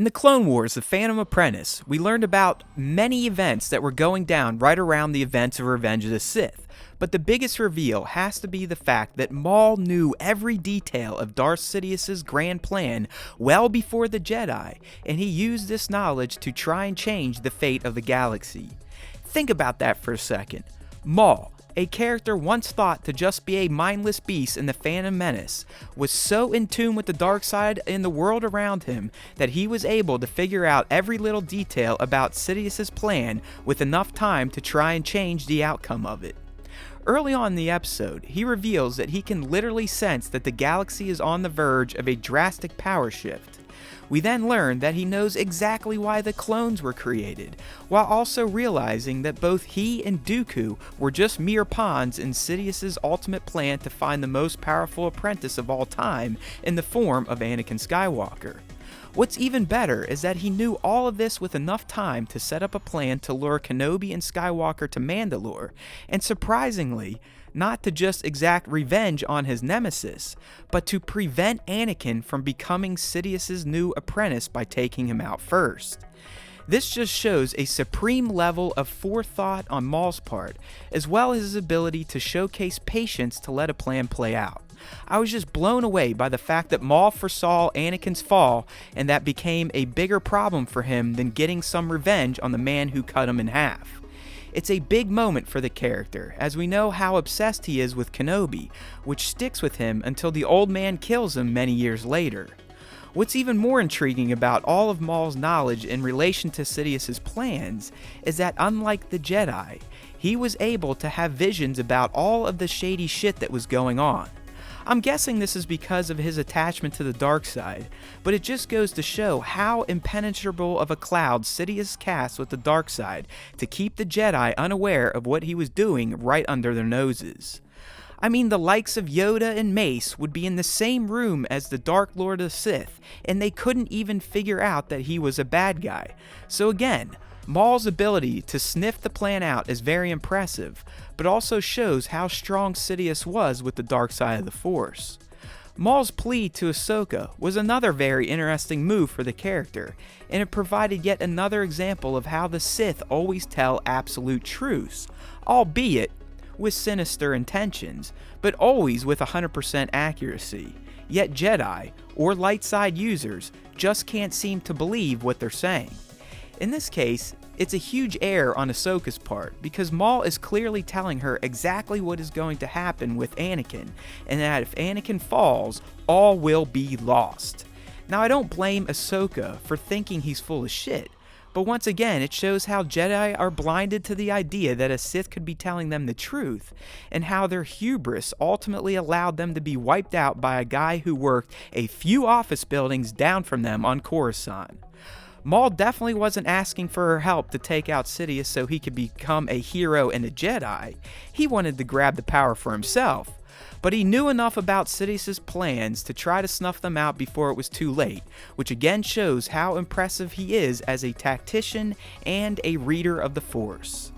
the Clone Wars, The Phantom Apprentice, we learned about many events that were going down right around the events of Revenge of the Sith. But the biggest reveal has to be the fact that Maul knew every detail of Darth Sidious' grand plan well before the Jedi, and he used this knowledge to try and change the fate of the galaxy. Think about that for a second. Maul, a character once thought to just be a mindless beast in the Phantom Menace, was so in tune with the dark side in the world around him that he was able to figure out every little detail about Sidious' plan with enough time to try and change the outcome of it. Early on in the episode, he reveals that he can literally sense that the galaxy is on the verge of a drastic power shift. We then learn that he knows exactly why the clones were created, while also realizing that both he and Dooku were just mere pawns in Sidious' ultimate plan to find the most powerful apprentice of all time in the form of Anakin Skywalker. What's even better is that he knew all of this with enough time to set up a plan to lure Kenobi and Skywalker to Mandalore, and surprisingly, not to just exact revenge on his nemesis, but to prevent Anakin from becoming Sidious' new apprentice by taking him out first. This just shows a supreme level of forethought on Maul's part, as well as his ability to showcase patience to let a plan play out. I was just blown away by the fact that Maul foresaw Anakin's fall, and that became a bigger problem for him than getting some revenge on the man who cut him in half. It's a big moment for the character, as we know how obsessed he is with Kenobi, which sticks with him until the old man kills him many years later. What's even more intriguing about all of Maul's knowledge in relation to Sidious's plans is that unlike the Jedi, he was able to have visions about all of the shady shit that was going on. I'm guessing this is because of his attachment to the dark side, but it just goes to show how impenetrable of a cloud Sidious cast with the dark side to keep the Jedi unaware of what he was doing right under their noses. I mean, the likes of Yoda and Mace would be in the same room as the Dark Lord of the Sith, and they couldn't even figure out that he was a bad guy. So again, Maul's ability to sniff the plan out is very impressive, but also shows how strong Sidious was with the dark side of the Force. Maul's plea to Ahsoka was another very interesting move for the character, and it provided yet another example of how the Sith always tell absolute truths, albeit with sinister intentions, but always with 100% accuracy. Yet Jedi, or light side users, just can't seem to believe what they're saying. In this case, it's a huge error on Ahsoka's part, because Maul is clearly telling her exactly what is going to happen with Anakin, and that if Anakin falls, all will be lost. Now, I don't blame Ahsoka for thinking he's full of shit, but once again, it shows how Jedi are blinded to the idea that a Sith could be telling them the truth, and how their hubris ultimately allowed them to be wiped out by a guy who worked a few office buildings down from them on Coruscant. Maul definitely wasn't asking for her help to take out Sidious so he could become a hero and a Jedi. He wanted to grab the power for himself. But he knew enough about Sidious's plans to try to snuff them out before it was too late, which again shows how impressive he is as a tactician and a reader of the Force.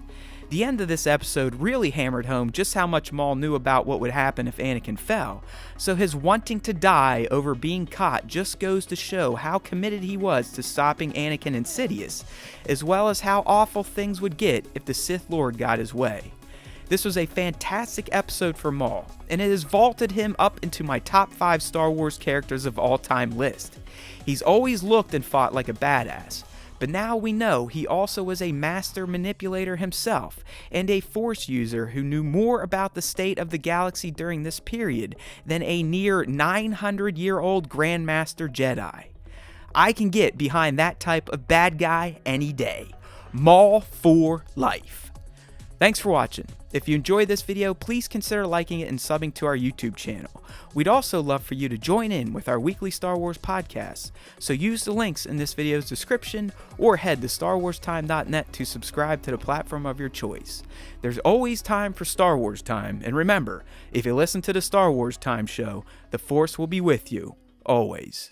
The end of this episode really hammered home just how much Maul knew about what would happen if Anakin fell, so his wanting to die over being caught just goes to show how committed he was to stopping Anakin and Sidious, as well as how awful things would get if the Sith Lord got his way. This was a fantastic episode for Maul, and it has vaulted him up into my top 5 Star Wars characters of all time list. He's always looked and fought like a badass, but now we know he also was a master manipulator himself, and a Force user who knew more about the state of the galaxy during this period than a near 900-year-old Grandmaster Jedi. I can get behind that type of bad guy any day. Maul for life. Thanks for watching. If you enjoyed this video, please consider liking it and subbing to our YouTube channel. We'd also love for you to join in with our weekly Star Wars podcast, so use the links in this video's description or head to StarWarsTime.net to subscribe to the platform of your choice. There's always time for Star Wars time, and remember, if you listen to the Star Wars Time show, the Force will be with you, always.